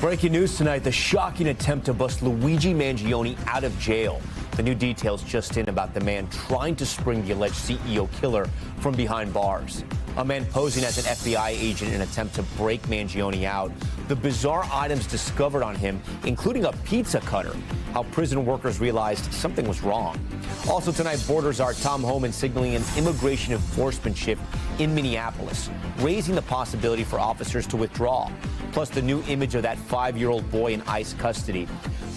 Breaking news tonight, the shocking attempt to bust Luigi Mangione out of jail. The new details just in about the man trying to spring the alleged CEO killer from behind bars. A man posing as an FBI agent in an attempt to break Mangione out. The bizarre items discovered on him, including a pizza cutter. How prison workers realized something was wrong. Also tonight, border czar Tom Homan signaling an immigration enforcement shift in Minneapolis, raising the possibility for officers to withdraw. Plus the new image of that 5-year-old boy in ICE custody.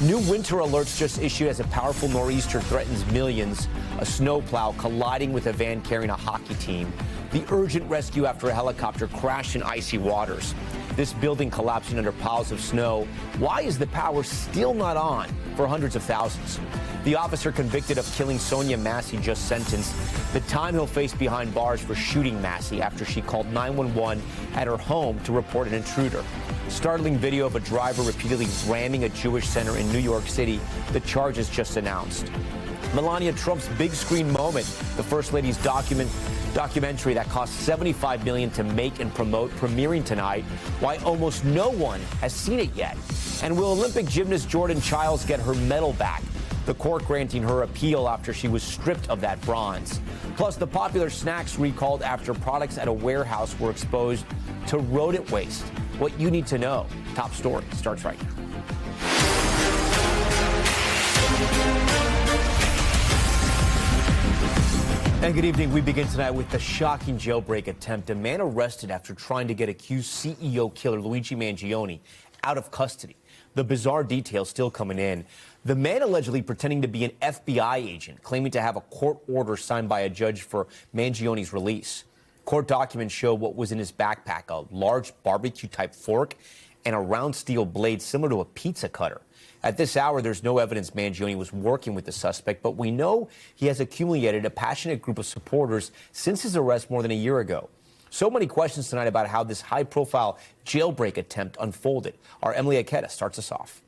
New winter alerts just issued as a powerful nor'easter threatens millions. A snowplow colliding with a van carrying a hockey team. The urgent rescue after a helicopter crashed in icy waters. This building collapsing under piles of snow. Why is the power still not on for hundreds of thousands? The officer convicted of killing Sonya Massey just sentenced. The time he'll face behind bars for shooting Massey after she called 911 at her home to report an intruder. Startling video of a driver repeatedly ramming a Jewish center in New York City. The charges just announced. Melania Trump's big screen moment, the First Lady's documentary that cost $75 million to make and promote, premiering tonight. Why almost no one has seen it yet. And will Olympic gymnast Jordan Childs get her medal back? The court granting her appeal after she was stripped of that bronze. Plus, the popular snacks recalled after products at a warehouse were exposed to rodent waste. What you need to know. Top story starts right now. And good evening. We begin tonight with the shocking jailbreak attempt. A man arrested after trying to get accused CEO killer Luigi Mangione out of custody. The bizarre details still coming in. The man allegedly pretending to be an FBI agent, claiming to have a court order signed by a judge for Mangione's release. Court documents show what was in his backpack, a large barbecue-type fork and a round steel blade similar to a pizza cutter. At this hour, there's no evidence Mangione was working with the suspect, but we know he has accumulated a passionate group of supporters since his arrest more than a year ago. So many questions tonight about how this high-profile jailbreak attempt unfolded. Our Emily Aketa starts us off.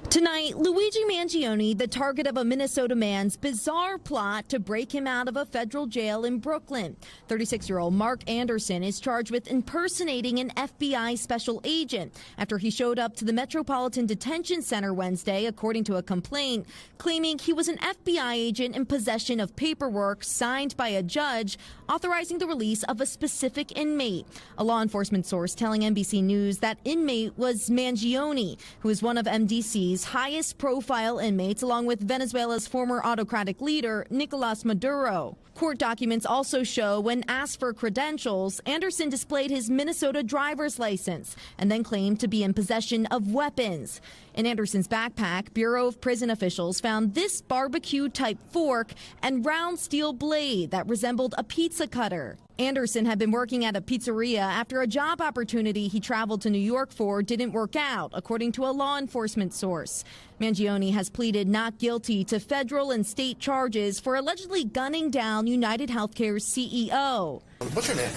Tonight, Luigi Mangione, the target of a Minnesota man's bizarre plot to break him out of a federal jail in Brooklyn. 36-year-old Mark Anderson is charged with impersonating an FBI special agent after he showed up to the Metropolitan Detention Center Wednesday, according to a complaint, claiming he was an FBI agent in possession of paperwork signed by a judge authorizing the release of a specific inmate. A law enforcement source telling NBC News that inmate was Mangione, who is one of MDC's highest profile inmates, along with Venezuela's former autocratic leader, Nicolas Maduro. Court documents also show when asked for credentials, Anderson displayed his Minnesota driver's license and then claimed to be in possession of weapons. In Anderson's backpack, Bureau of Prison officials found this barbecue-type fork and round steel blade that resembled a pizza cutter. Anderson had been working at a pizzeria after a job opportunity he traveled to New York for didn't work out, according to a law enforcement source. Mangione has pleaded not guilty to federal and state charges for allegedly gunning down United Healthcare's CEO. What's your name?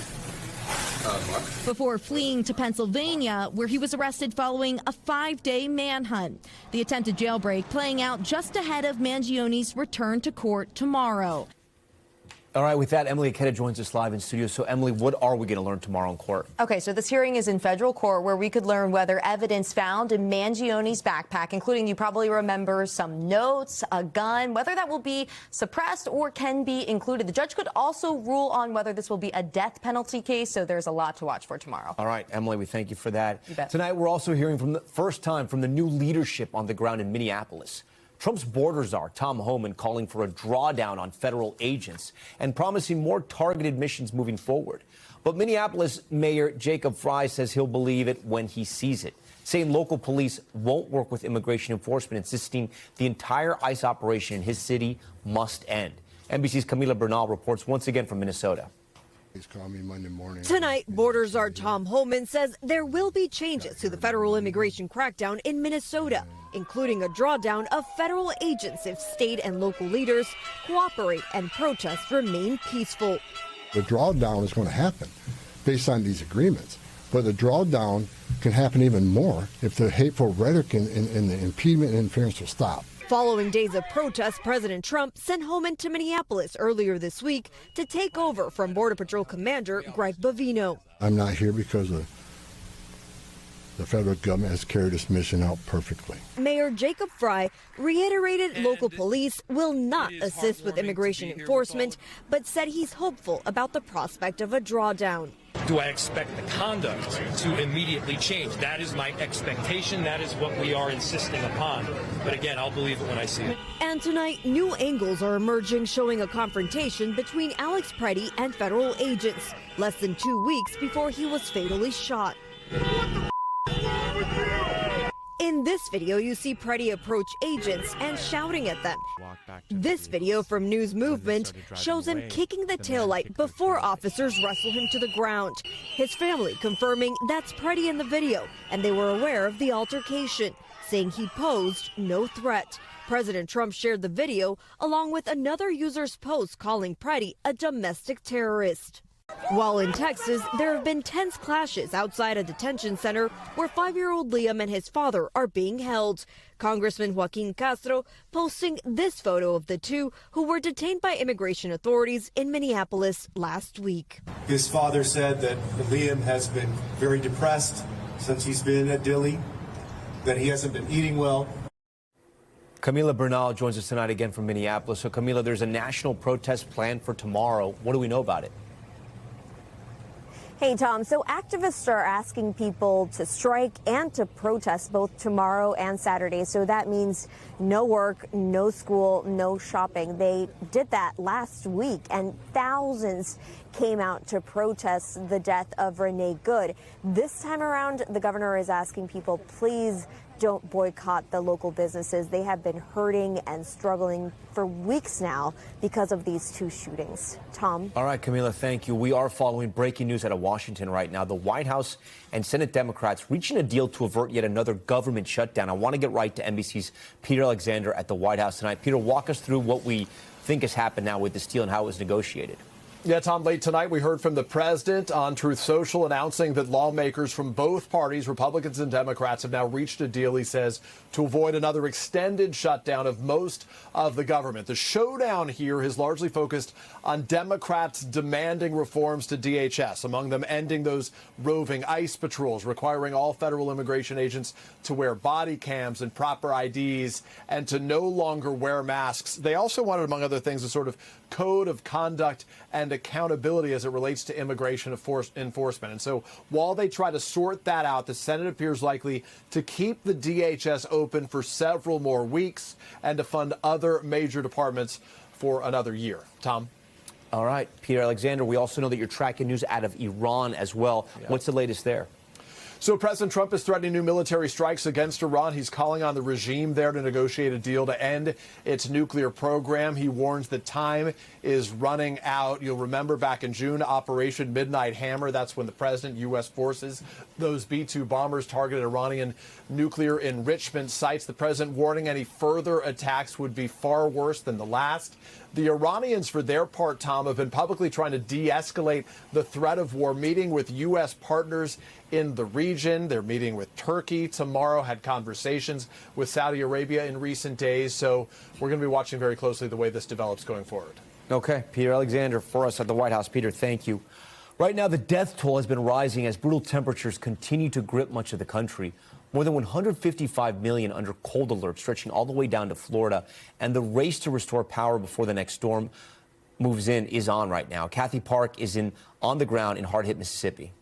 Mark. Before fleeing to Pennsylvania, where he was arrested following a 5-day manhunt. The attempted jailbreak playing out just ahead of Mangione's return to court tomorrow. All right, with that, Emily Aketa joins us live in studio. So, Emily, what are we going to learn tomorrow in court? Okay, so this hearing is in federal court where we could learn whether evidence found in Mangione's backpack, including, you probably remember, some notes, a gun, whether that will be suppressed or can be included. The judge could also rule on whether this will be a death penalty case, so there's a lot to watch for tomorrow. All right, Emily, we thank you for that. You bet. Tonight, we're also hearing from the first time from the new leadership on the ground in Minneapolis. Trump's border czar, Tom Homan, calling for a drawdown on federal agents and promising more targeted missions moving forward. But Minneapolis Mayor Jacob Frey says he'll believe it when he sees it, saying local police won't work with immigration enforcement, insisting the entire ICE operation in his city must end. NBC's Camila Bernal reports once again from Minnesota. Please call me Monday morning. Tonight, border czar Tom Homan says there will be changes to the federal immigration crackdown in Minnesota, including a drawdown of federal agents if state and local leaders cooperate and protests remain peaceful. The drawdown is going to happen based on these agreements, but the drawdown can happen even more if the hateful rhetoric and the impediment and interference will stop. Following days of protests, President Trump sent Homan to Minneapolis earlier this week to take over from Border Patrol Commander Greg Bovino. I'm not here because of The federal government has carried its mission out perfectly. Mayor Jacob Fry reiterated local police will not assist with immigration enforcement, but said he's hopeful about the prospect of a drawdown. Do I expect the conduct to immediately change? That is my expectation. That is what we are insisting upon. But again, I'll believe it when I see it. And tonight, new angles are emerging showing a confrontation between Alex Preddy and federal agents, less than 2 weeks before he was fatally shot. In this video, you see Preddy approach agents and shouting at them. This video from News Movement shows him kicking the taillight before officers wrestle him to the ground. His family confirming that's Preddy in the video, and they were aware of the altercation, saying he posed no threat. President Trump shared the video along with another user's post calling Preddy a domestic terrorist. While in Texas, there have been tense clashes outside a detention center where 5-year-old Liam and his father are being held. Congressman Joaquin Castro posting this photo of the two who were detained by immigration authorities in Minneapolis last week. His father said that Liam has been very depressed since he's been at Dilley, that he hasn't been eating well. Camila Bernal joins us tonight again from Minneapolis. So, Camila, there's a national protest planned for tomorrow. What do we know about it? Hey, Tom. So activists are asking people to strike and to protest both tomorrow and Saturday. So that means no work, no school, no shopping. They did that last week, and thousands came out to protest the death of Renee Good. This time around, the governor is asking people, please don't boycott the local businesses. They have been hurting and struggling for weeks now because of these two shootings. Tom? All right, Camila, thank you. We are following breaking news out of Washington right now. The White House and Senate Democrats reaching a deal to avert yet another government shutdown. I want to get right to NBC's Peter Alexander at the White House tonight. Peter, walk us through what we think has happened now with this deal and how it was negotiated. Yeah, Tom, late tonight we heard from the president on Truth Social announcing that lawmakers from both parties, Republicans and Democrats, have now reached a deal, he says, to avoid another extended shutdown of most of the government. The showdown here has largely focused on Democrats demanding reforms to DHS, among them ending those roving ICE patrols, requiring all federal immigration agents to wear body cams and proper IDs and to no longer wear masks. They also wanted, among other things, a sort of code of conduct and accountability as it relates to immigration enforcement. And so while they try to sort that out, the Senate appears likely to keep the DHS open for several more weeks and to fund other major departments for another year. Tom? All right, Peter Alexander, we also know that you're tracking news out of Iran as well. Yeah. What's the latest there? So President Trump is threatening new military strikes against Iran. He's calling on the regime there to negotiate a deal to end its nuclear program. He warns that time is running out. You'll remember back in June, Operation Midnight Hammer. That's when the president, U.S. forces, those B-2 bombers targeted Iranian nuclear enrichment sites. The president warning any further attacks would be far worse than the last. The Iranians, for their part, Tom, have been publicly trying to de-escalate the threat of war, meeting with U.S. partners in the region. They're meeting with Turkey tomorrow, had conversations with Saudi Arabia in recent days. So we're going to be watching very closely the way this develops going forward. Okay, Peter Alexander for us at the White House. Peter, thank you. Right now, the death toll has been rising as brutal temperatures continue to grip much of the country. More than 155 million under cold alert, stretching all the way down to Florida. And the race to restore power before the next storm moves in is on right now. Kathy Park is on the ground in hard-hit Mississippi.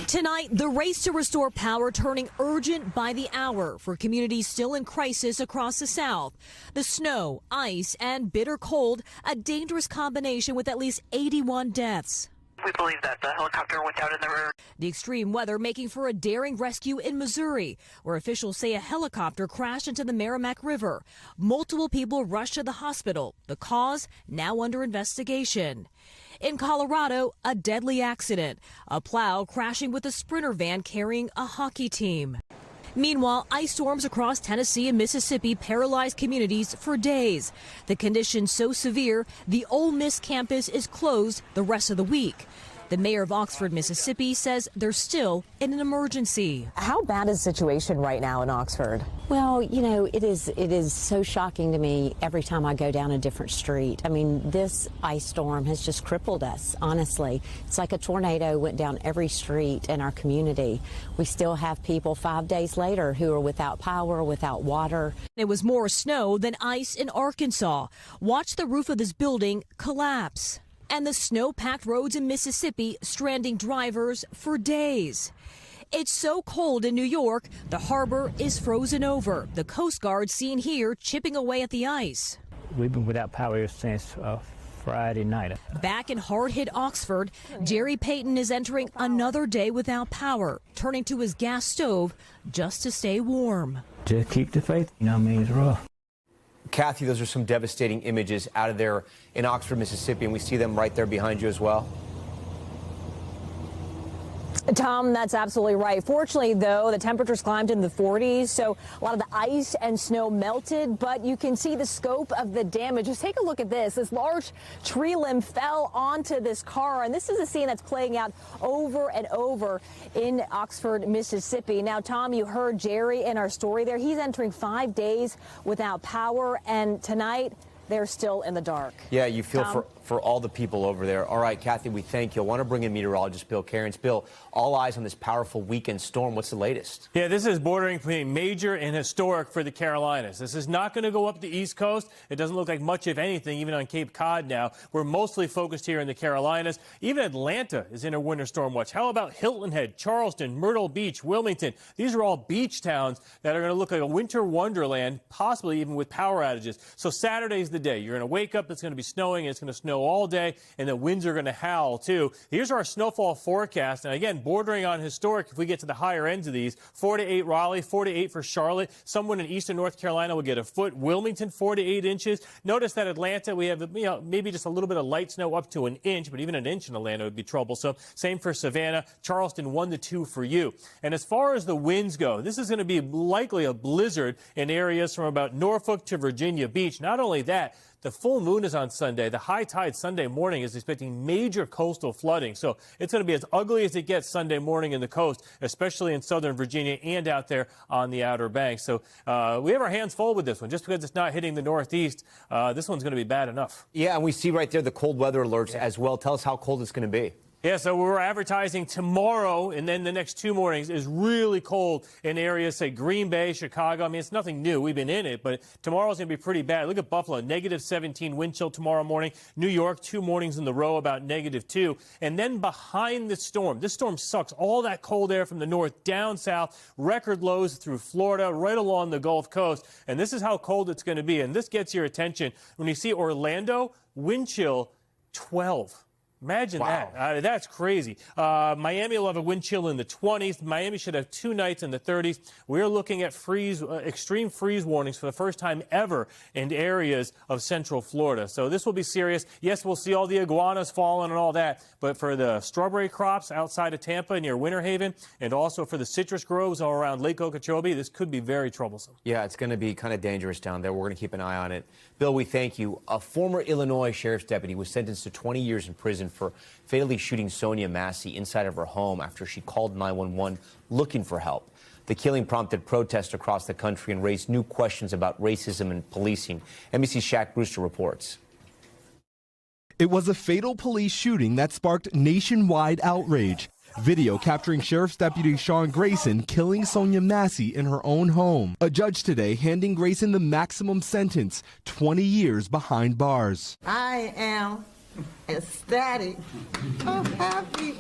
Tonight, the race to restore power turning urgent by the hour for communities still in crisis across the South. The snow, ice, and bitter cold, a dangerous combination with at least 81 deaths. We believe that the helicopter went out in the river. The extreme weather making for a daring rescue in Missouri, where officials say a helicopter crashed into the Merrimack River. Multiple people rushed to the hospital. The cause now under investigation. In Colorado, a deadly accident. A plow crashing with a Sprinter van carrying a hockey team. Meanwhile, ice storms across Tennessee and Mississippi paralyzed communities for days. The condition so severe, the Ole Miss campus is closed the rest of the week. The mayor of Oxford, Mississippi, says they're still in an emergency. How bad is the situation right now in Oxford? Well, you know, it is so shocking to me every time I go down a different street. I mean, this ice storm has just crippled us, honestly. It's like a tornado went down every street in our community. We still have people 5 days later who are without power, without water. It was more snow than ice in Arkansas. Watch the roof of this building collapse. And the snow-packed roads in Mississippi stranding drivers for days. It's so cold in New York, the harbor is frozen over. The Coast Guard seen here chipping away at the ice. We've been without power since Friday night. Back in hard-hit Oxford, Jerry Payton is entering another day without power, turning to his gas stove just to stay warm. Just keep the faith, you know what I mean, it's rough. Kathy, those are some devastating images out of there in Oxford, Mississippi, and we see them right there behind you as well. Tom, that's absolutely right. Fortunately, though, the temperatures climbed in the 40s, so a lot of the ice and snow melted, but you can see the scope of the damage. Just take a look at this. This large tree limb fell onto this car, and this is a scene that's playing out over and over in Oxford, Mississippi. Now, Tom, you heard Jerry in our story there. He's entering 5 days without power, and tonight they're still in the dark. Yeah, you feel Tom? for all the people over there. All right, Kathy, we thank you. I want to bring in meteorologist Bill Cairns. Bill, all eyes on this powerful weekend storm. What's the latest? Yeah, this is bordering between major and historic for the Carolinas. This is not going to go up the East Coast. It doesn't look like much of anything, even on Cape Cod now. We're mostly focused here in the Carolinas. Even Atlanta is in a winter storm watch. How about Hilton Head, Charleston, Myrtle Beach, Wilmington? These are all beach towns that are going to look like a winter wonderland, possibly even with power outages. So Saturday's the day. You're going to wake up, it's going to be snowing, it's going to snow all day, and the winds are going to howl, too. Here's our snowfall forecast. And again, bordering on historic if we get to the higher ends of these. 4 to 8 Raleigh, 4 to 8 for Charlotte. Someone in eastern North Carolina will get a foot. Wilmington, 4 to 8 inches. Notice that Atlanta, we have maybe just a little bit of light snow up to an inch, but even an inch in Atlanta would be troublesome. Same for Savannah. Charleston, 1 to 2 for you. And as far as the winds go, this is going to be likely a blizzard in areas from about Norfolk to Virginia Beach. Not only that, the full moon is on Sunday. The high tide Sunday morning is expecting major coastal flooding. So it's going to be as ugly as it gets Sunday morning in the coast, especially in southern Virginia and out there on the Outer Banks. So we have our hands full with this one. Just because it's not hitting the Northeast, this one's going to be bad enough. Yeah, and we see right there the cold weather alerts as well. Tell us how cold it's going to be. Yeah, so we're advertising tomorrow, and then the next 2 mornings is really cold in areas, say, Green Bay, Chicago. I mean, it's nothing new. We've been in it, but tomorrow's going to be pretty bad. Look at Buffalo, -17 wind chill tomorrow morning. New York, 2 mornings in the row, about -2. And then behind the storm, this storm sucks all that cold air from the north down south, record lows through Florida, right along the Gulf Coast. And this is how cold it's going to be. And this gets your attention. When you see Orlando, wind chill 12. Imagine that. That's crazy. Miami will have a wind chill in the 20s. Miami should have 2 nights in the 30s. We're looking at extreme freeze warnings for the first time ever in areas of central Florida. So this will be serious. Yes, we'll see all the iguanas falling and all that. But for the strawberry crops outside of Tampa near Winter Haven, and also for the citrus groves all around Lake Okeechobee, this could be very troublesome. Yeah, it's going to be kind of dangerous down there. We're going to keep an eye on it. Bill, we thank you. A former Illinois sheriff's deputy was sentenced to 20 years in prison for fatally shooting Sonya Massey inside of her home after she called 911 looking for help. The killing prompted protests across the country and raised new questions about racism and policing. NBC's Shaq Brewster reports. It was a fatal police shooting that sparked nationwide outrage. Video capturing Sheriff's Deputy Sean Grayson killing Sonya Massey in her own home. A judge today handing Grayson the maximum sentence, 20 years behind bars. I am ecstatic. So happy.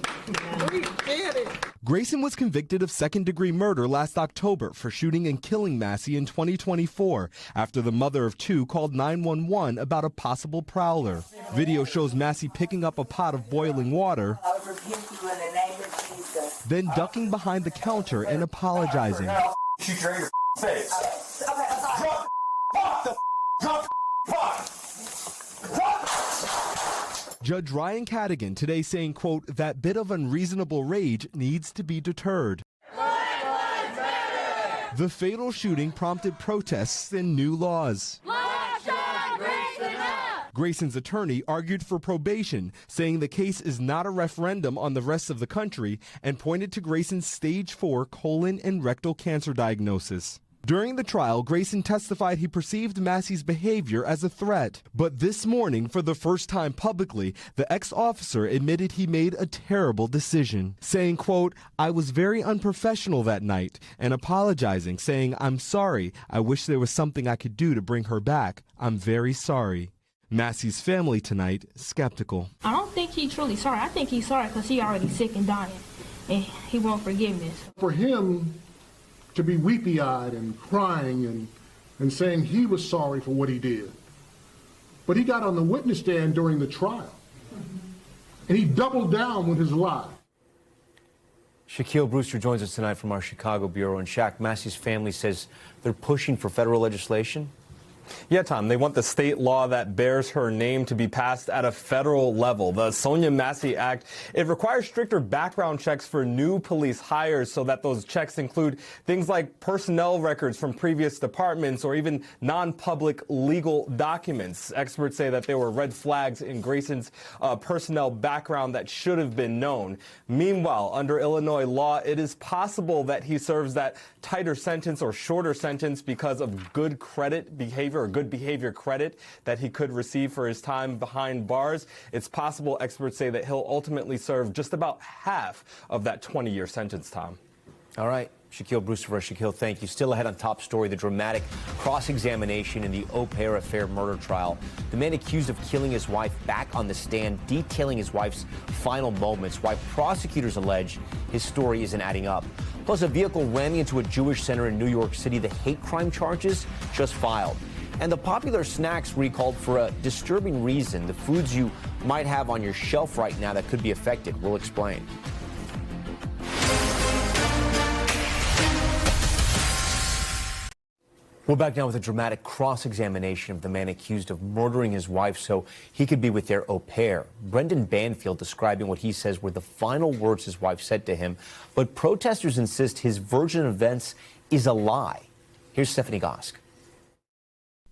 We did it. Grayson was convicted of second-degree murder last October for shooting and killing Massey in 2024 after the mother of 2 called 911 about a possible prowler. Video shows Massey picking up a pot of boiling water, then ducking behind the counter and apologizing. Shoot you in your face. Drop the pot. Judge Ryan Cadigan today saying, quote, that bit of unreasonable rage needs to be deterred. The fatal shooting prompted protests and new laws. Grayson's attorney argued for probation, saying the case is not a referendum on the rest of the country, and pointed to Grayson's stage 4 colon and rectal cancer diagnosis. During the trial, Grayson testified he perceived Massey's behavior as a threat. But this morning, for the first time publicly, the ex-officer admitted he made a terrible decision, saying, quote, "I was very unprofessional that night," and apologizing, saying, "I'm sorry. I wish there was something I could do to bring her back. I'm very sorry." Massey's family tonight skeptical. I don't think he's truly sorry. I think he's sorry because he's already sick and dying, and he wants forgiveness. For him to be weepy-eyed and crying and saying he was sorry for what he did. But he got on the witness stand during the trial, and he doubled down with his lie. Shaquille Brewster joins us tonight from our Chicago bureau. And Shaq, Massey's family says they're pushing for federal legislation. Yeah, Tom, they want the state law that bears her name to be passed at a federal level. The Sonya Massey Act, it requires stricter background checks for new police hires so that those checks include things like personnel records from previous departments or even non-public legal documents. Experts say that there were red flags in Grayson's personnel background that should have been known. Meanwhile, under Illinois law, it is possible that he serves that tighter sentence or shorter sentence because of good credit behavior or good behavior credit that he could receive for his time behind bars. It's possible, experts say, that he'll ultimately serve just about half of that 20-year sentence, Tom. All right. Shaquille Brewster for Shaquille, thank you. Still ahead on Top Story, the dramatic cross-examination in the au pair affair murder trial. The man accused of killing his wife back on the stand, detailing his wife's final moments, why prosecutors allege his story isn't adding up. Plus, a vehicle ramming into a Jewish center in New York City, the hate crime charges just filed. And the popular snacks recalled for a disturbing reason, the foods you might have on your shelf right now that could be affected. We'll explain. We're back now with a dramatic cross-examination of the man accused of murdering his wife so he could be with their au pair. Brendan Banfield describing what he says were the final words his wife said to him, but protesters insist his version of events is a lie. Here's Stephanie Gosk.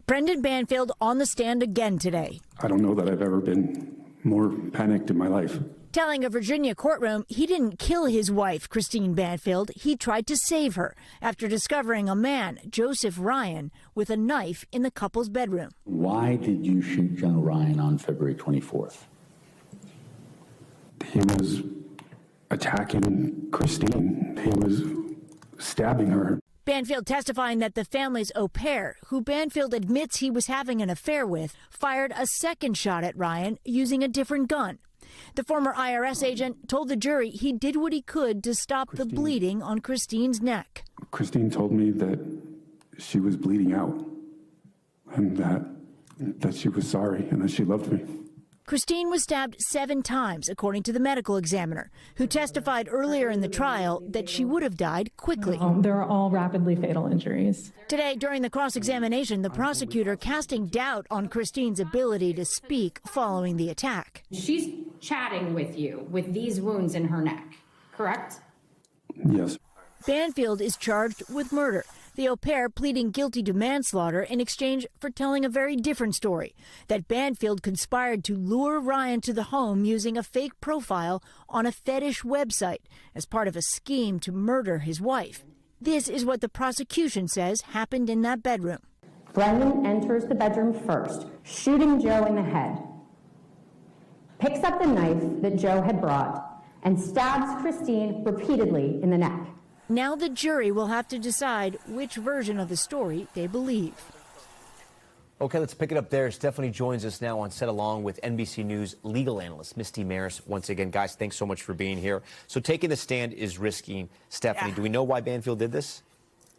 Brendan Banfield on the stand again today. I don't know that I've ever been more panicked in my life. Telling a Virginia courtroom he didn't kill his wife, Christine Banfield. He tried to save her after discovering a man, Joseph Ryan, with a knife in the couple's bedroom. Why did you shoot Joe Ryan on February 24th? He was attacking Christine. He was stabbing her. Banfield testifying that the family's au pair, who Banfield admits he was having an affair with, fired a second shot at Ryan using a different gun. The former IRS agent told the jury he did what he could to stop the bleeding on Christine's neck. Christine told me that she was bleeding out and that she was sorry and that she loved me. Christine was stabbed 7 times, according to the medical examiner, who testified earlier in the trial that she would have died quickly. They're all rapidly fatal injuries. Today, during the cross-examination, the prosecutor casting doubt on Christine's ability to speak following the attack. She's chatting with you with these wounds in her neck, correct? Yes. Banfield is charged with murder. The au pair pleading guilty to manslaughter in exchange for telling a very different story, that Banfield conspired to lure Ryan to the home using a fake profile on a fetish website as part of a scheme to murder his wife. This is what the prosecution says happened in that bedroom. Brendan enters the bedroom first, shooting Joe in the head, picks up the knife that Joe had brought, and stabs Christine repeatedly in the neck. Now the jury will have to decide which version of the story they believe. Okay, let's pick it up there. Stephanie joins us now on set along with NBC News legal analyst Misty Maris. Once again, guys, thanks so much for being here. So taking the stand is risky. Stephanie, do we know why Banfield did this?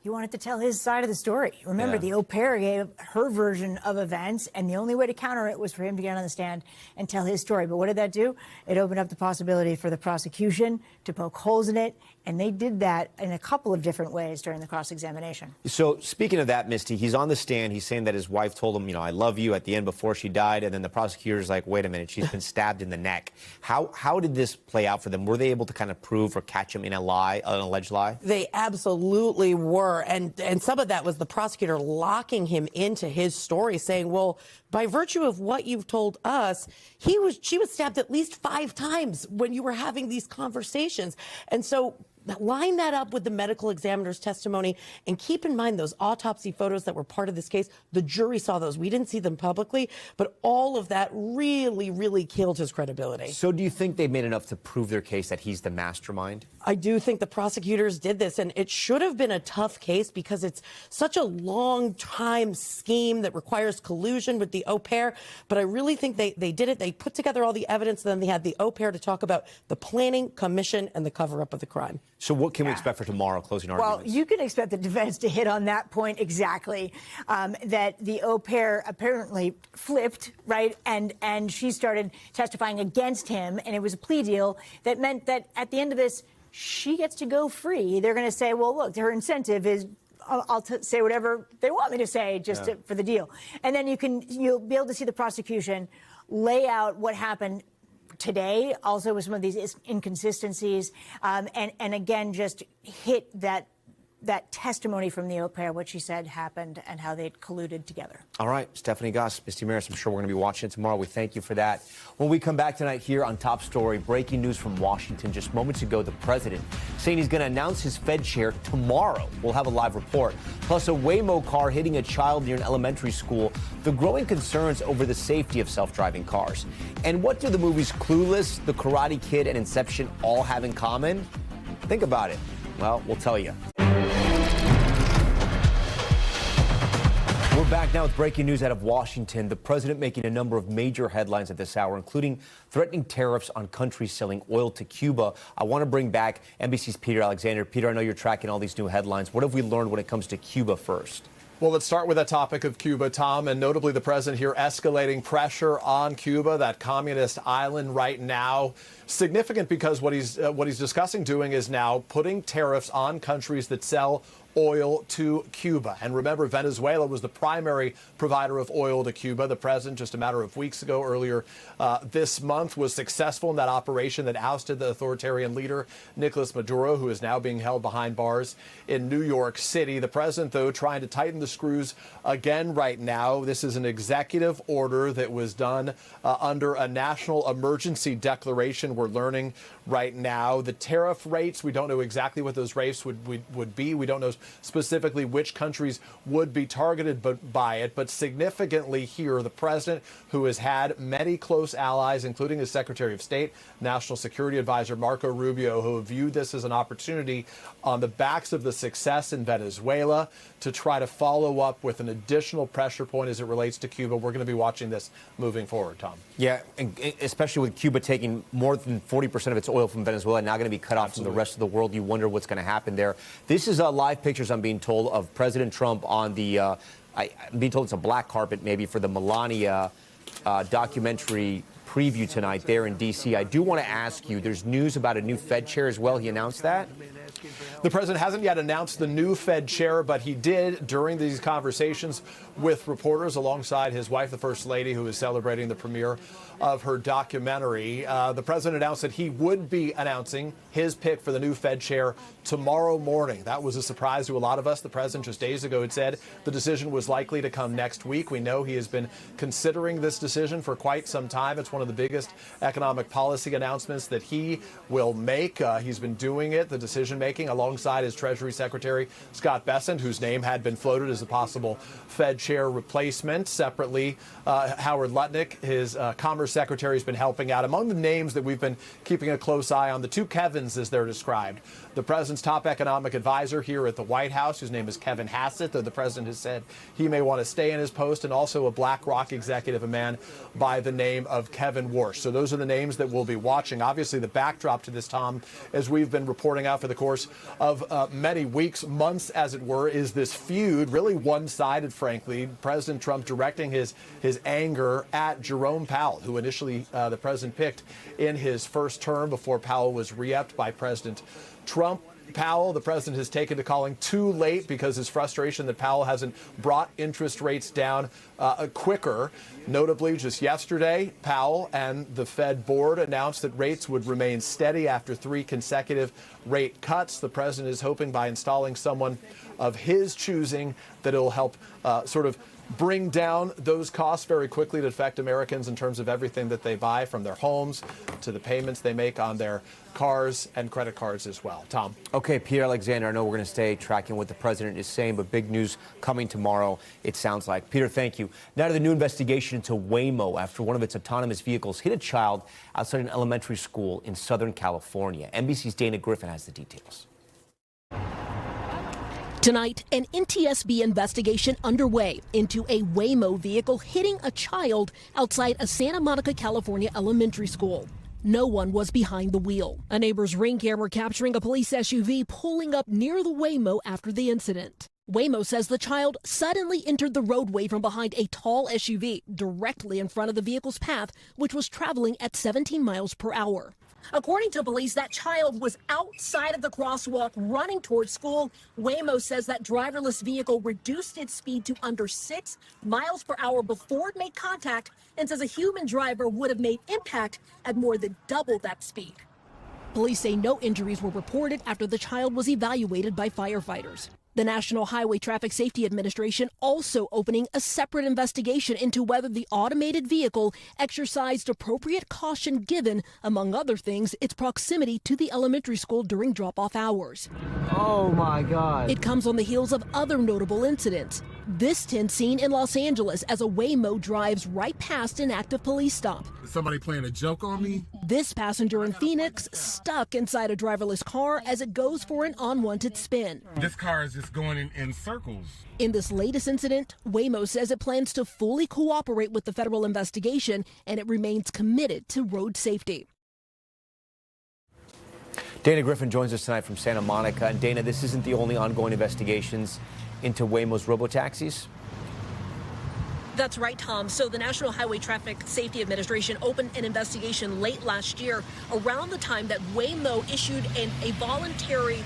He wanted to tell his side of the story. Remember, the au pair gave her version of events, and the only way to counter it was for him to get on the stand and tell his story. But what did that do? It opened up the possibility for the prosecution to poke holes in it, and they did that in a couple of different ways during the cross-examination. So speaking of that, Misty, he's on the stand. He's saying that his wife told him, I love you at the end before she died, and then the prosecutor's like, wait a minute, she's been stabbed in the neck. How did this play out for them? Were they able to kind of prove or catch him in a lie, an alleged lie? They absolutely were. And some of that was the prosecutor locking him into his story, saying, well, by virtue of what you've told us, she was stabbed at least 5 times when you were having these conversations. And so line that up with the medical examiner's testimony, and keep in mind those autopsy photos that were part of this case. The jury saw those. We didn't see them publicly, but all of that really, really killed his credibility. So do you think they made enough to prove their case that he's the mastermind? I do think the prosecutors did this, and it should have been a tough case because it's such a long-time scheme that requires collusion with the au pair. But I really think they did it. They put together all the evidence, and then they had the au pair to talk about the planning, commission, and the cover-up of the crime. So what can we expect for tomorrow, closing arguments? Well, you can expect the defense to hit on that point exactly, that the au pair apparently flipped, right? And she started testifying against him, and it was a plea deal that meant that at the end of this, she gets to go free. They're going to say, well, look, her incentive is I'll say whatever they want me to say just for the deal. And then you'll be able to see the prosecution lay out what happened today, also with some of these inconsistencies, and again, just hit that testimony from the au pair, what she said happened and how they colluded together. All right, Stephanie Goss, Misty Maris, I'm sure we're going to be watching it tomorrow. We thank you for that. When we come back tonight here on Top Story, breaking news from Washington just moments ago, the president saying he's going to announce his Fed chair tomorrow. We'll have a live report. Plus, a Waymo car hitting a child near an elementary school, the growing concerns over the safety of self-driving cars. And what do the movies Clueless, The Karate Kid, and Inception all have in common? Think about it. Well, we'll tell you. We're back now with breaking news out of Washington. The president making a number of major headlines at this hour, including threatening tariffs on countries selling oil to Cuba. I want to bring back NBC's Peter Alexander. Peter, I know you're tracking all these new headlines. What have we learned when it comes to Cuba first? Well, let's start with that topic of Cuba, Tom, and notably the president here escalating pressure on Cuba, that communist island right now. Significant because what he's discussing doing is now putting tariffs on countries that sell oil to Cuba. And remember, Venezuela was the primary provider of oil to Cuba. The president, just a matter of weeks ago, earlier this month, was successful in that operation that ousted the authoritarian leader, Nicolas Maduro, who is now being held behind bars in New York City. The president, though, trying to tighten the screws again right now. This is an executive order that was done under a national emergency declaration. We're learning right now the tariff rates. We don't know exactly what those rates would be. We don't know specifically which countries would be targeted by it. But significantly here, the president, who has had many close allies, including his Secretary of State, National Security Advisor Marco Rubio, who have viewed this as an opportunity on the backs of the success in Venezuela to try to follow up with an additional pressure point as it relates to Cuba. We're going to be watching this moving forward, Tom. Yeah, and especially with Cuba taking more than 40% of its oil from Venezuela, now going to be cut off from the rest of the world. You wonder what's going to happen there. This is live pictures, I'm being told, of President Trump on the, I'm being told it's a black carpet maybe for the Melania documentary preview tonight there in D.C. I do want to ask you, there's news about a new Fed chair as well. He announced that? The president hasn't yet announced the new Fed chair, but he did during these conversations with reporters alongside his wife, the First Lady, who is celebrating the premiere of her documentary. The president announced that he would be announcing his pick for the new Fed chair tomorrow morning. That was a surprise to a lot of us. The president just days ago had said the decision was likely to come next week. We know he has been considering this decision for quite some time. It's one of the biggest economic policy announcements that he will make. He's been doing it, the decision making, alongside his Treasury Secretary, Scott Bessent, whose name had been floated as a possible Fed chair replacement. Separately, Howard Lutnick, his Commerce Secretary, has been helping out. Among the names that we've been keeping a close eye on, the two Kevins, as they're described. The president's top economic advisor here at the White House, whose name is Kevin Hassett, though the president has said he may want to stay in his post, and also a BlackRock executive, a man by the name of Kevin Warsh. So those are the names that we'll be watching. Obviously, the backdrop to this, Tom, as we've been reporting out for the course of many weeks, months, as it were, is this feud, really one-sided, frankly. President Trump directing his anger at Jerome Powell, who initially the president picked in his first term before Powell was re-upped by President Trump. Powell, the president has taken to calling too late because his frustration that Powell hasn't brought interest rates down quicker. Notably, just yesterday, Powell and the Fed board announced that rates would remain steady after 3 consecutive rate cuts. The president is hoping by installing someone of his choosing that it'll help sort of bring down those costs very quickly that affect Americans in terms of everything that they buy, from their homes to the payments they make on their cars and credit cards as well. Tom. Okay, Peter Alexander, I know we're going to stay tracking what the president is saying, but big news coming tomorrow, it sounds like. Peter, thank you. Now to the new investigation into Waymo after one of its autonomous vehicles hit a child outside an elementary school in Southern California. NBC's Dana Griffin has the details. Tonight, an NTSB investigation underway into a Waymo vehicle hitting a child outside a Santa Monica, California elementary school. No one was behind the wheel. A neighbor's Ring camera capturing a police SUV pulling up near the Waymo after the incident. Waymo says the child suddenly entered the roadway from behind a tall SUV directly in front of the vehicle's path, which was traveling at 17 miles per hour. According to police, that child was outside of the crosswalk running towards school. Waymo says that driverless vehicle reduced its speed to under 6 miles per hour before it made contact, and says a human driver would have made impact at more than double that speed. Police say no injuries were reported after the child was evaluated by firefighters. The National Highway Traffic Safety Administration also opening a separate investigation into whether the automated vehicle exercised appropriate caution given, among other things, its proximity to the elementary school during drop-off hours. Oh my God. It comes on the heels of other notable incidents. This tense scene in Los Angeles as a Waymo drives right past an active police stop. Is somebody playing a joke on me? This passenger in Phoenix stuck inside a driverless car as it goes for an unwanted spin. This car is just going in circles. In this latest incident, Waymo says it plans to fully cooperate with the federal investigation, and it remains committed to road safety. Dana Griffin joins us tonight from Santa Monica. And Dana, this isn't the only ongoing investigations into Waymo's robotaxis? That's right, Tom. So the National Highway Traffic Safety Administration opened an investigation late last year around the time that Waymo issued a voluntary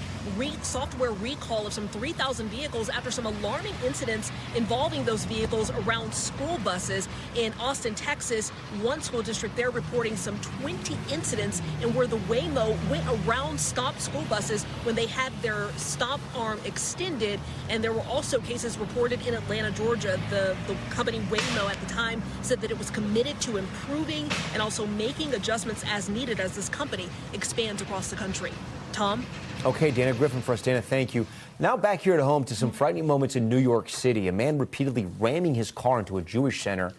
software recall of some 3,000 vehicles after some alarming incidents involving those vehicles around school buses in Austin, Texas. One school district there reporting some 20 incidents and where the Waymo went around stopped school buses when they had their stop arm extended. And there were also cases reported in Atlanta, Georgia. The company Waymo at the time said that it was committed to improving and also making adjustments as needed as this company expands across the country. Tom? Okay, Dana Griffin for us. Dana, thank you. Now back here at home to some frightening moments in New York City. A man repeatedly ramming his car into a Jewish center.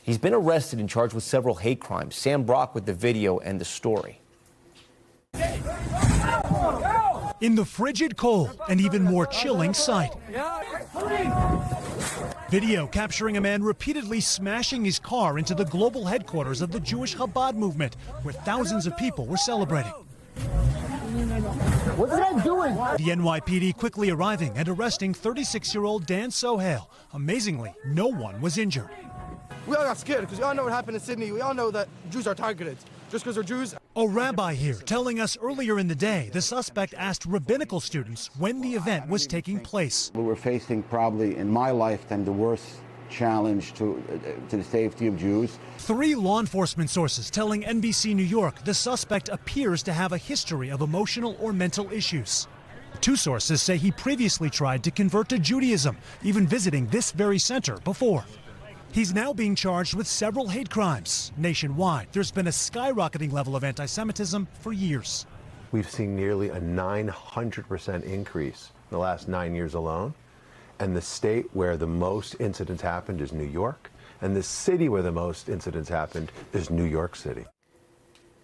He's been arrested and charged with several hate crimes. Sam Brock with the video and the story. In the frigid cold, an even more chilling sight. Video capturing a man repeatedly smashing his car into the global headquarters of the Jewish Chabad movement, where thousands of people were celebrating. What's that doing? The NYPD quickly arriving and arresting 36-year-old Dan Sohail. Amazingly, no one was injured. We all got scared because we all know what happened in Sydney. We all know that Jews are targeted just because they're Jews. A rabbi here telling us earlier in the day the suspect asked rabbinical students when the event was taking place. We were facing probably in my lifetime the worst challenge to the safety of Jews. 3 law enforcement sources telling NBC New York the suspect appears to have a history of emotional or mental issues. 2 sources say he previously tried to convert to Judaism, even visiting this very center before. He's now being charged with several hate crimes. Nationwide, there's been a skyrocketing level of anti-Semitism for years. We've seen nearly a 900% increase in the last 9 years alone. And the state where the most incidents happened is New York. And the city where the most incidents happened is New York City.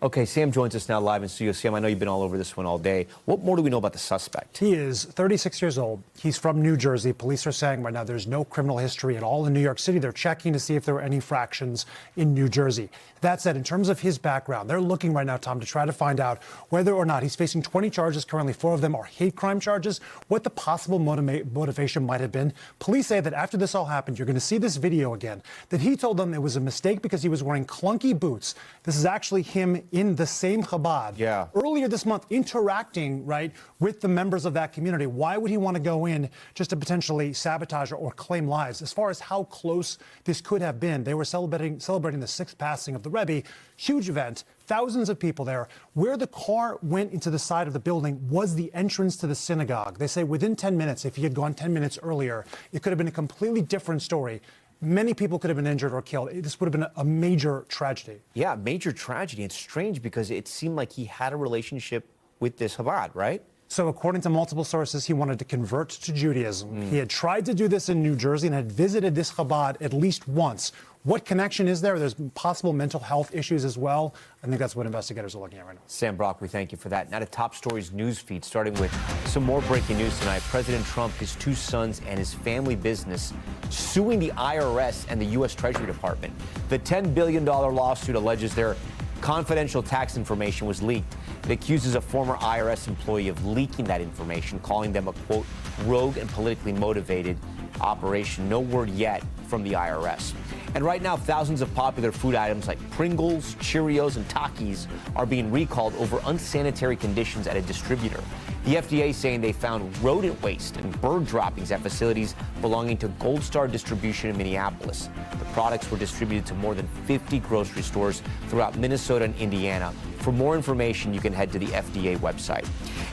Okay, Sam joins us now live in studio. Sam, I know you've been all over this one all day. What more do we know about the suspect? He is 36 years old. He's from New Jersey. Police are saying right now there's no criminal history at all in New York City. They're checking to see if there were any fractions in New Jersey. That said, in terms of his background, they're looking right now, Tom, to try to find out whether or not he's facing 20 charges. Currently, 4 of them are hate crime charges. What the possible motivation might have been. Police say that after this all happened, you're going to see this video again, that he told them it was a mistake because he was wearing clunky boots. This is actually him in the same Chabad. Yeah. Earlier this month, interacting, right, with the members of that community. Why would he want to go in just to potentially sabotage or claim lives? As far as how close this could have been, they were celebrating the 6th passing of the Rebbe. Huge event. Thousands of people there. Where the car went into the side of the building was the entrance to the synagogue. They say within 10 minutes, if he had gone 10 minutes earlier, it could have been a completely different story. Many people could have been injured or killed. This would have been a major tragedy. Yeah, major tragedy. It's strange because it seemed like he had a relationship with this Chabad, right? So according to multiple sources, he wanted to convert to Judaism. He had tried to do this in New Jersey and had visited this Chabad at least once. What connection is there? There's possible mental health issues as well. I think that's what investigators are looking at right now. Sam Brock, we thank you for that. Now to Top Stories news feed, starting with some more breaking news tonight. President Trump, his two sons, and his family business suing the IRS and the U.S. Treasury Department. The $10 billion lawsuit alleges their confidential tax information was leaked. It accuses a former IRS employee of leaking that information, calling them a, quote, rogue and politically motivated operation. No word yet from the IRS. And right now, thousands of popular food items like Pringles, Cheerios, and Takis are being recalled over unsanitary conditions at a distributor. The FDA saying they found rodent waste and bird droppings at facilities belonging to Gold Star Distribution in Minneapolis. The products were distributed to more than 50 grocery stores throughout Minnesota and Indiana. For more information, you can head to the FDA website.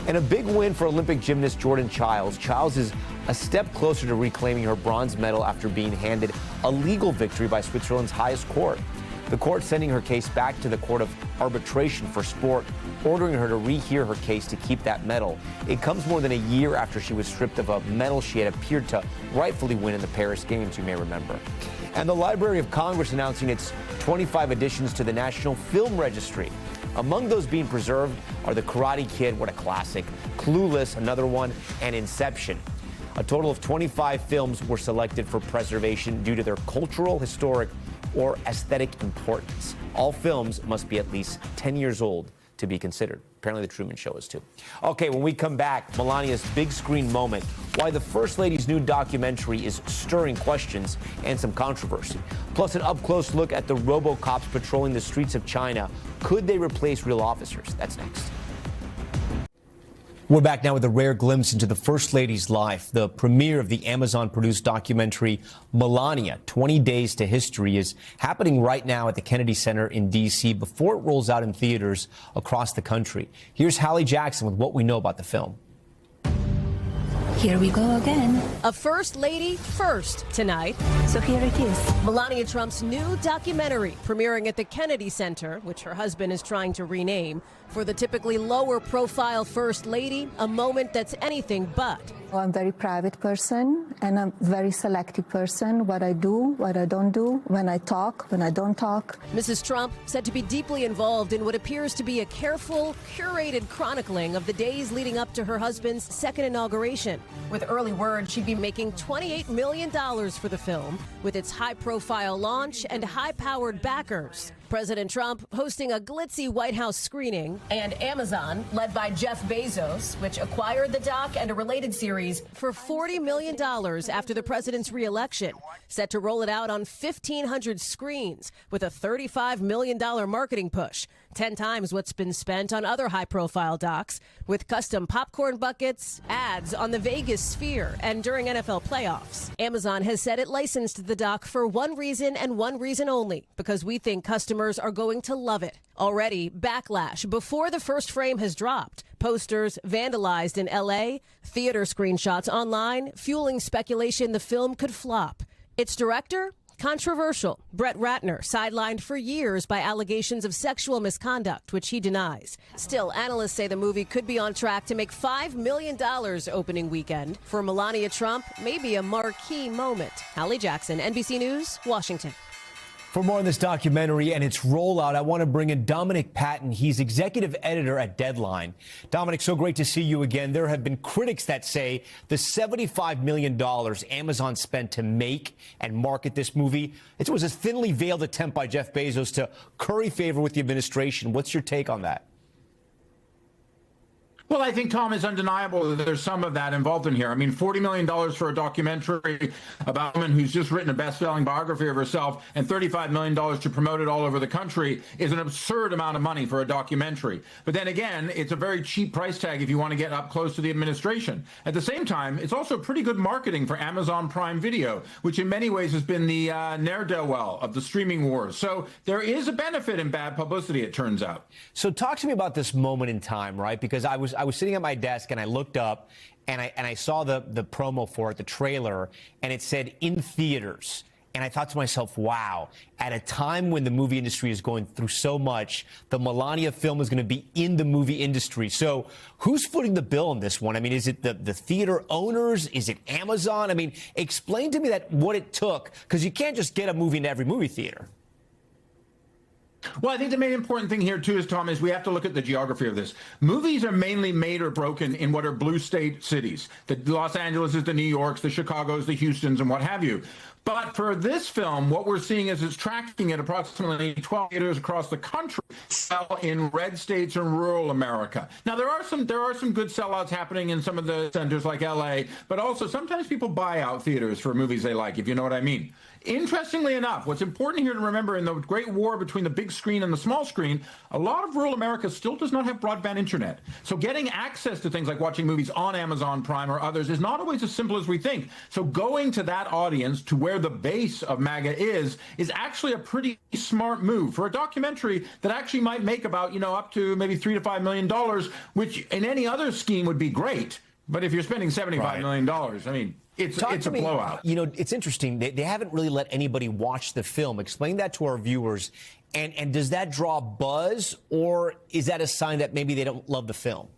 And a big win for Olympic gymnast Jordan Childs. Childs is a step closer to reclaiming her bronze medal after being handed a legal victory by Switzerland's highest court. The court sending her case back to the Court of Arbitration for Sport, ordering her to rehear her case to keep that medal. It comes more than a year after she was stripped of a medal she had appeared to rightfully win in the Paris Games, you may remember. And the Library of Congress announcing its 25 additions to the National Film Registry. Among those being preserved are The Karate Kid, what a classic, Clueless, another one, and Inception. A total of 25 films were selected for preservation due to their cultural, historic, or aesthetic importance. All films must be at least 10 years old to be considered. Apparently the Truman Show is too. Okay, when we come back, Melania's big screen moment, why the First Lady's new documentary is stirring questions and some controversy. Plus an up-close look at the RoboCops patrolling the streets of China. Could they replace real officers? That's next. We're back now with a rare glimpse into the First Lady's life. The premiere of the Amazon-produced documentary Melania, 20 Days to History, is happening right now at the Kennedy Center in D.C. before it rolls out in theaters across the country. Here's Hallie Jackson with what we know about the film. Here we go again. A First Lady first tonight. So here it is. Melania Trump's new documentary premiering at the Kennedy Center, which her husband is trying to rename. For the typically lower profile First Lady, a moment that's anything but. I'm a very private person and I'm a very selective person. What I do, what I don't do, when I talk, when I don't talk. Mrs. Trump said to be deeply involved in what appears to be a careful, curated chronicling of the days leading up to her husband's second inauguration. With early word, she'd be making $28 million for the film, with its high-profile launch and high-powered backers. President Trump hosting a glitzy White House screening, and Amazon, led by Jeff Bezos, which acquired the doc and a related series for $40 million after the president's re-election, set to roll it out on 1,500 screens with a $35 million marketing push, 10 times what's been spent on other high-profile docs, with custom popcorn buckets, ads on the Vegas Sphere, and during NFL playoffs. Amazon has said it licensed the doc for one reason and one reason only, because we think customers are going to love it. Already, backlash before the first frame has dropped. Posters vandalized in L.A., theater screenshots online, fueling speculation the film could flop. Its director? Controversial. Brett Ratner, sidelined for years by allegations of sexual misconduct, which he denies. Still, analysts say the movie could be on track to make $5 million opening weekend. For Melania Trump, maybe a marquee moment. Hallie Jackson, NBC News, Washington. For more on this documentary and its rollout, I want to bring in Dominic Patton. He's executive editor at Deadline. Dominic, so great to see you again. There have been critics that say the $75 million Amazon spent to make and market this movie, it was a thinly veiled attempt by Jeff Bezos to curry favor with the administration. What's your take on that? Well, I think, Tom, it's undeniable that there's some of that involved in here. I mean, $40 million for a documentary about a woman who's just written a best-selling biography of herself and $35 million to promote it all over the country is an absurd amount of money for a documentary. But then again, it's a very cheap price tag if you want to get up close to the administration. At the same time, it's also pretty good marketing for Amazon Prime Video, which in many ways has been the ne'er-do-well of the streaming wars. So there is a benefit in bad publicity, it turns out. So talk to me about this moment in time, right? Because I was sitting at my desk and I looked up and I saw the promo for it, the trailer, and it said in theaters. And I thought to myself, wow, at a time when the movie industry is going through so much, the Melania film is going to be in the movie industry. So who's footing the bill on this one? I mean, is it the theater owners? Is it Amazon? I mean, explain to me what it took, because you can't just get a movie into every movie theater. Well, I think the main important thing here, too, is, Tom, is we have to look at the geography of this. Movies are mainly made or broken in what are blue state cities. The Los Angeles, the New Yorks, the Chicagos, the Houstons, and what have you. But for this film, what we're seeing is it's tracking at approximately 12 theaters across the country sell in red states and rural America. Now, there are some good sellouts happening in some of the centers like L.A., but also sometimes people buy out theaters for movies they like, if you know what I mean. Interestingly enough, what's important here to remember, in the great war between the big screen and the small screen, a lot of rural America still does not have broadband internet. So getting access to things like watching movies on Amazon Prime or others is not always as simple as we think. So going to that audience, to where the base of MAGA is actually a pretty smart move for a documentary that actually might make about, up to maybe $3 to $5 million, which in any other scheme would be great. But if you're spending $75 million, I mean, it's a blowout. It's interesting. They haven't really let anybody watch the film. Explain that to our viewers. And does that draw buzz, or is that a sign that maybe they don't love the film?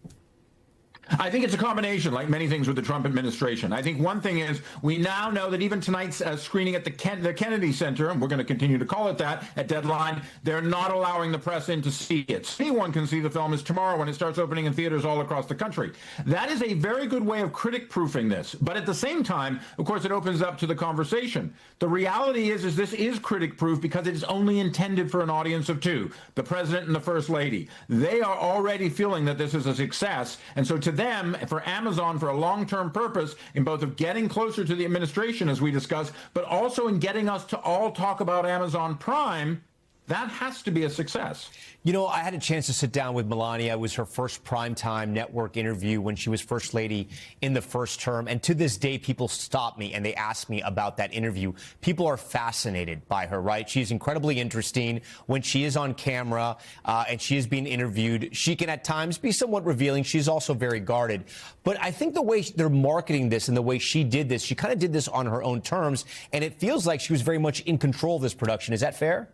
I think it's a combination, like many things with the Trump administration. I think one thing is we now know that even tonight's screening at the Kennedy Center, and we're going to continue to call it that at deadline, they're not allowing the press in to see it. Anyone can see the film is tomorrow when it starts opening in theaters all across the country. That is a very good way of critic-proofing this. But at the same time, of course, it opens up to the conversation. The reality is this is critic-proof because it is only intended for an audience of two, the president and the first lady. They are already feeling that this is a success, and so to them, for Amazon, for a long-term purpose, in both of getting closer to the administration, as we discussed, but also in getting us to all talk about Amazon Prime, that has to be a success. I had a chance to sit down with Melania. It was her first primetime network interview when she was First Lady in the first term. And to this day, people stop me and they ask me about that interview. People are fascinated by her, right? She's incredibly interesting when she is on camera and she is being interviewed. She can at times be somewhat revealing. She's also very guarded. But I think the way they're marketing this and the way she did this, she kind of did this on her own terms. And it feels like she was very much in control of this production. Is that fair?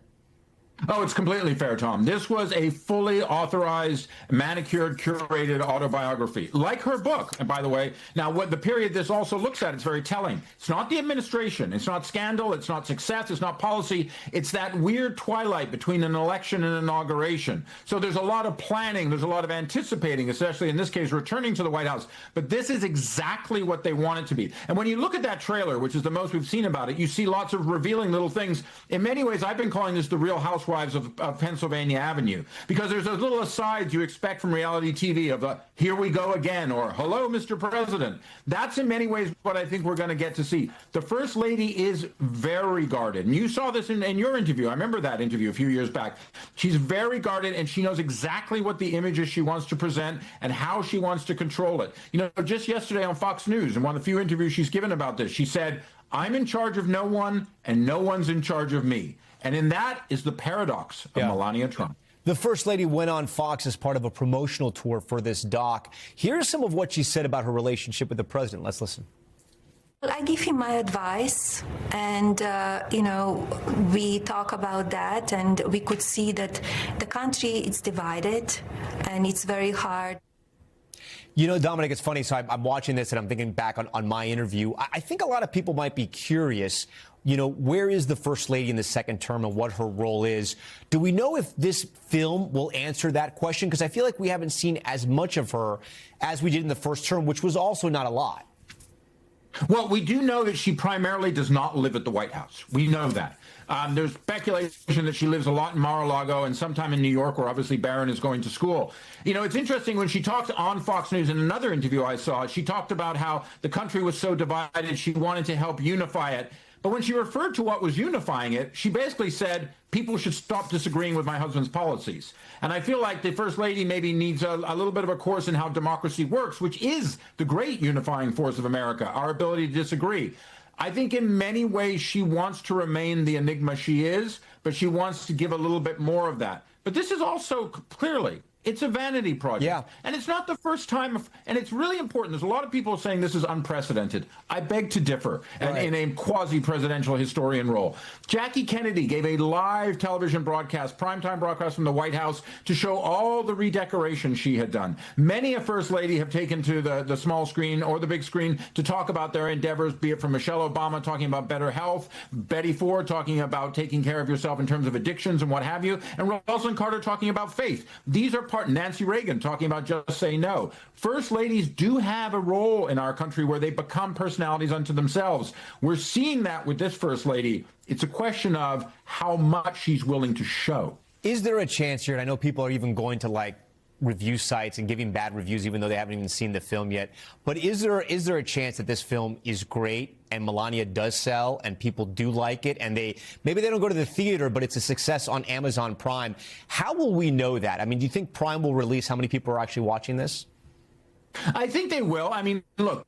Oh, it's completely fair, Tom. This was a fully authorized, manicured, curated autobiography, like her book. And by the way, now what the period this also looks at, it's very telling. It's not the administration. It's not scandal. It's not success. It's not policy. It's that weird twilight between an election and an inauguration. So there's a lot of planning. There's a lot of anticipating, especially in this case, returning to the White House. But this is exactly what they want it to be. And when you look at that trailer, which is the most we've seen about it, you see lots of revealing little things. In many ways, I've been calling this the Real Housewives of Pennsylvania Avenue, because there's those little asides you expect from reality TV of here we go again, or hello, Mr. President. That's in many ways what I think we're going to get to see. The First Lady is very guarded, and you saw this in your interview. I remember that interview a few years back. She's very guarded, and she knows exactly what the images she wants to present and how she wants to control it. Just yesterday on Fox News, in one of the few interviews she's given about this, she said, I'm in charge of no one, and no one's in charge of me. And in that is the paradox of Melania Trump. The First Lady went on Fox as part of a promotional tour for this doc. Here's some of what she said about her relationship with the president. Let's listen. Well, I give him my advice, and, we talk about that, and we could see that the country is divided, and it's very hard. Dominic, it's funny. So I'm watching this and I'm thinking back on my interview. I think a lot of people might be curious, where is the First Lady in the second term and what her role is? Do we know if this film will answer that question? Because I feel like we haven't seen as much of her as we did in the first term, which was also not a lot. Well, we do know that she primarily does not live at the White House. We know that. There's speculation that she lives a lot in Mar-a-Lago and sometime in New York, where obviously Barron is going to school. It's interesting when she talked on Fox News in another interview I saw, she talked about how the country was so divided, she wanted to help unify it. But when she referred to what was unifying it, she basically said, people should stop disagreeing with my husband's policies. And I feel like the First Lady maybe needs a little bit of a course in how democracy works, which is the great unifying force of America, our ability to disagree. I think in many ways she wants to remain the enigma she is, but she wants to give a little bit more of that. But this is also clearly, It's a vanity project. Yeah. And it's not the first time, and it's really important. There's a lot of people saying this is unprecedented. I beg to differ in a quasi-presidential historian role. Jackie Kennedy gave a live television broadcast, primetime broadcast from the White House to show all the redecoration she had done. Many a first lady have taken to the small screen or the big screen to talk about their endeavors, be it from Michelle Obama talking about better health, Betty Ford talking about taking care of yourself in terms of addictions and what have you, and Rosalind Carter talking about faith. These are Nancy Reagan talking about just say no. First ladies do have a role in our country where they become personalities unto themselves. We're seeing that with this first lady. It's a question of how much she's willing to show. Is there a chance here, and I know people are even going to review sites and giving bad reviews even though they haven't even seen the film yet, but is there a chance that this film is great and Melania does sell and people do like it and maybe they don't go to the theater, but it's a success on Amazon Prime? How will we know that? I mean, do you think Prime will release how many people are actually watching this? I think they will. I mean, look,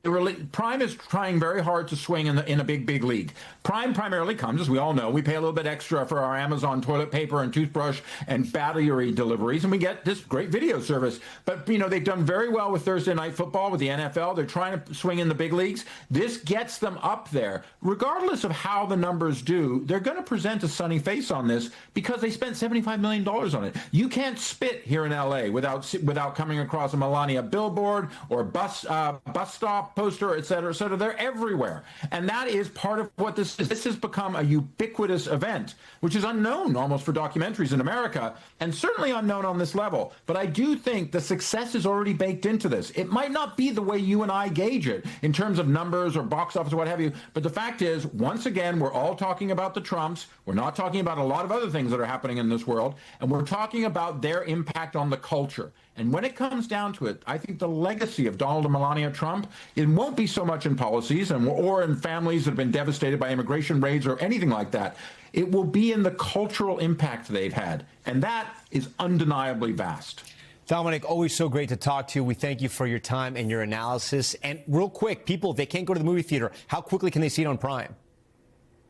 Prime is trying very hard to swing in a big league. Prime primarily comes, as we all know, we pay a little bit extra for our Amazon toilet paper and toothbrush and battery deliveries, and we get this great video service. But, they've done very well with Thursday Night Football, with the NFL. They're trying to swing in the big leagues. This gets them up there. Regardless of how the numbers do, they're going to present a sunny face on this because they spent $75 million on it. You can't spit here in L.A. without coming across a Melania billboard or bus stop poster, et cetera, et cetera. They're everywhere. And that is part of what this is. This has become a ubiquitous event, which is unknown almost for documentaries in America, and certainly unknown on this level. But I do think the success is already baked into this. It might not be the way you and I gauge it in terms of numbers or box office or what have you, but the fact is, once again, we're all talking about the Trumps. We're not talking about a lot of other things that are happening in this world, and we're talking about their impact on the culture. And when it comes down to it, I think the legacy of Donald and Melania Trump, it won't be so much in policies or in families that have been devastated by immigration raids or anything like that. It will be in the cultural impact they've had. And that is undeniably vast. Dominic, always so great to talk to you. We thank you for your time and your analysis. And real quick, people, if they can't go to the movie theater, how quickly can they see it on Prime?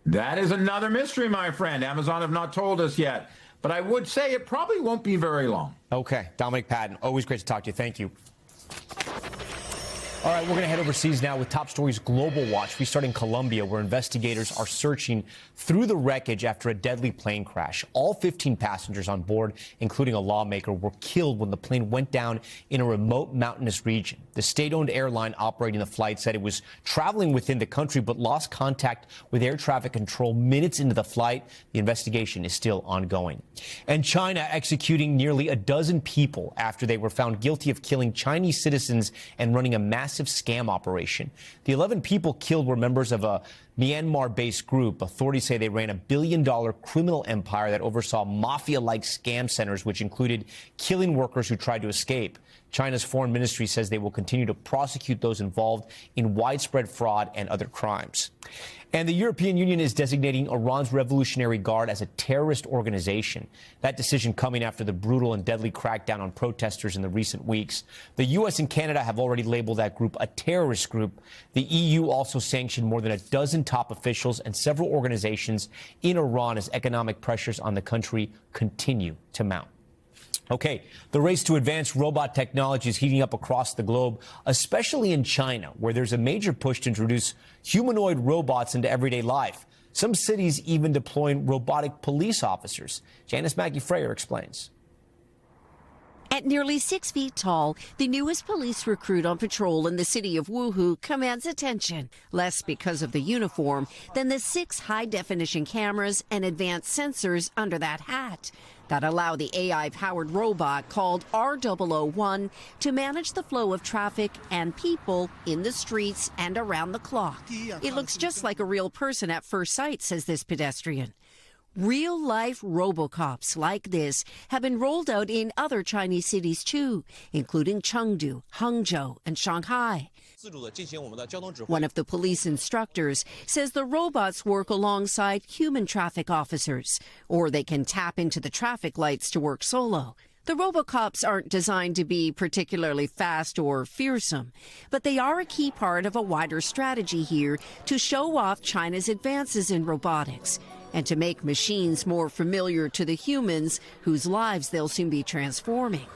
That is another mystery, my friend. Amazon have not told us yet. But I would say it probably won't be very long. Okay. Dominic Patton, always great to talk to you. Thank you. All right, we're going to head overseas now with Top Stories Global Watch. We start in Colombia, where investigators are searching through the wreckage after a deadly plane crash. All 15 passengers on board, including a lawmaker, were killed when the plane went down in a remote mountainous region. The state-owned airline operating the flight said it was traveling within the country but lost contact with air traffic control minutes into the flight. The investigation is still ongoing. And China executing nearly a dozen people after they were found guilty of killing Chinese citizens and running a massive scam operation. The 11 people killed were members of a Myanmar-based group. Authorities say they ran a billion-dollar criminal empire that oversaw mafia-like scam centers, which included killing workers who tried to escape. China's foreign ministry says they will continue to prosecute those involved in widespread fraud and other crimes. And the European Union is designating Iran's Revolutionary Guard as a terrorist organization. That decision coming after the brutal and deadly crackdown on protesters in the recent weeks. The U.S. and Canada have already labeled that group a terrorist group. The EU also sanctioned more than a dozen top officials and several organizations in Iran as economic pressures on the country continue to mount. Okay, the race to advanced robot technology is heating up across the globe, especially in China, where there's a major push to introduce humanoid robots into everyday life. Some cities even deploying robotic police officers. Janice Mackey-Freyer explains. At nearly 6 feet tall, the newest police recruit on patrol in the city of Wuhu commands attention, less because of the uniform than the 6 high-definition cameras and advanced sensors under that hat that allow the AI-powered robot called R001 to manage the flow of traffic and people in the streets and around the clock. It looks just like a real person at first sight, says this pedestrian. Real-life robocops like this have been rolled out in other Chinese cities too, including Chengdu, Hangzhou, and Shanghai. One of the police instructors says the robots work alongside human traffic officers, or they can tap into the traffic lights to work solo. The robocops aren't designed to be particularly fast or fearsome, but they are a key part of a wider strategy here to show off China's advances in robotics and to make machines more familiar to the humans whose lives they'll soon be transforming.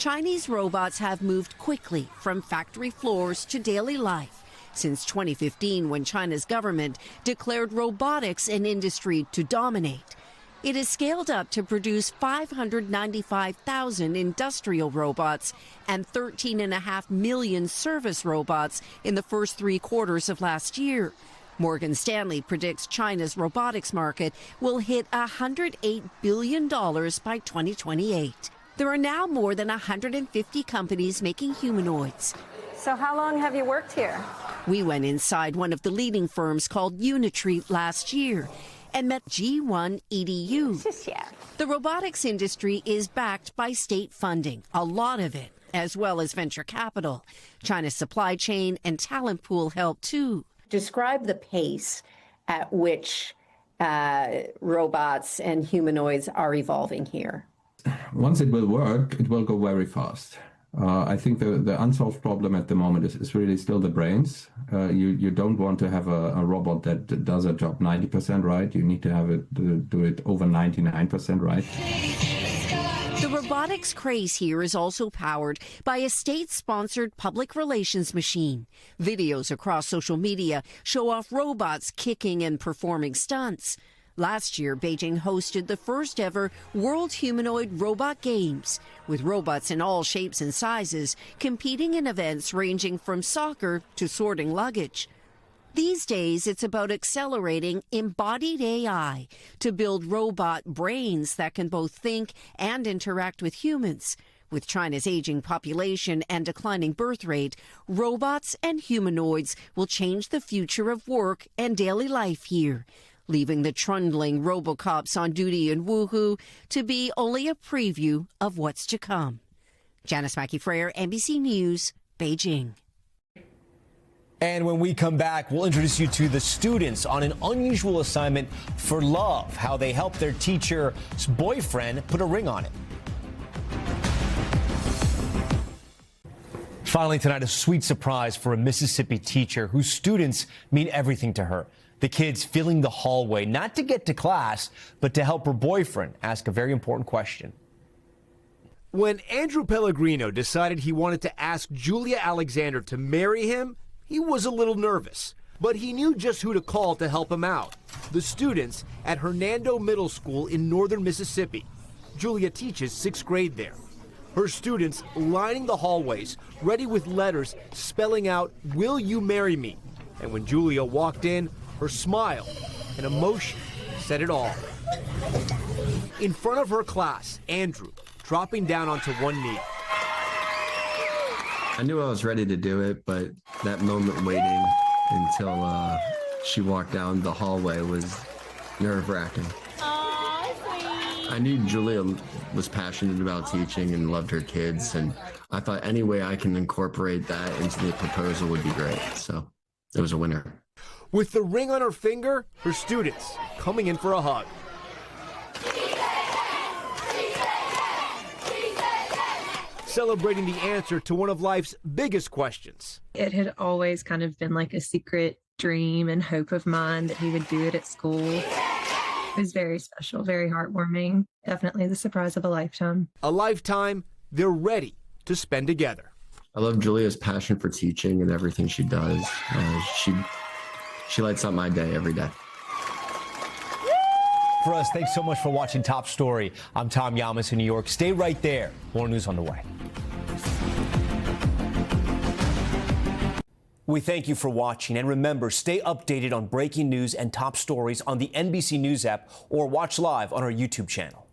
Chinese robots have moved quickly from factory floors to daily life since 2015, when China's government declared robotics an industry to dominate. It has scaled up to produce 595,000 industrial robots and 13.5 million service robots in the first 3 quarters of last year. Morgan Stanley predicts China's robotics market will hit $108 billion by 2028. There are now more than 150 companies making humanoids. So how long have you worked here? We went inside one of the leading firms called Unitree last year and met G1 EDU. The robotics industry is backed by state funding, a lot of it, as well as venture capital. China's supply chain and talent pool help too. Describe the pace at which robots and humanoids are evolving here. Once it will work, it will go very fast. I think the unsolved problem at the moment is really still the brains. You don't want to have a robot that does a job 90% right. You need to have it do it over 99% right. The robotics craze here is also powered by a state-sponsored public relations machine. Videos across social media show off robots kicking and performing stunts. Last year, Beijing hosted the first ever World Humanoid Robot Games, with robots in all shapes and sizes competing in events ranging from soccer to sorting luggage. These days, it's about accelerating embodied AI to build robot brains that can both think and interact with humans. With China's aging population and declining birth rate, robots and humanoids will change the future of work and daily life here, leaving the trundling robocops on duty in Wuhu to be only a preview of what's to come. Janice Mackey-Freyer, NBC News, Beijing. And when we come back, we'll introduce you to the students on an unusual assignment for love, how they helped their teacher's boyfriend put a ring on it. Finally tonight, a sweet surprise for a Mississippi teacher whose students mean everything to her. The kids filling the hallway, not to get to class, but to help her boyfriend ask a very important question. When Andrew Pellegrino decided he wanted to ask Julia Alexander to marry him, he was a little nervous, but he knew just who to call to help him out. The students at Hernando Middle School in northern Mississippi. Julia teaches 6th grade there. Her students lining the hallways, ready with letters spelling out, "Will you marry me?" And when Julia walked in, her smile and emotion said it all. In front of her class, Andrew dropping down onto one knee. I knew I was ready to do it, but that moment waiting until she walked down the hallway was nerve-wracking. I knew Julia was passionate about teaching and loved her kids, and I thought any way I can incorporate that into the proposal would be great, so it was a winner. With the ring on her finger, her students coming in for a hug. Celebrating the answer to one of life's biggest questions. It had always kind of been like a secret dream and hope of mine that he would do it at school. It was very special, very heartwarming. Definitely the surprise of a lifetime. A lifetime they're ready to spend together. I love Julia's passion for teaching and everything she does. She lights up my day every day. For us, thanks so much for watching Top Story. I'm Tom Llamas in New York. Stay right there. More news on the way. We thank you for watching, and remember, stay updated on breaking news and top stories on the NBC News app or watch live on our YouTube channel.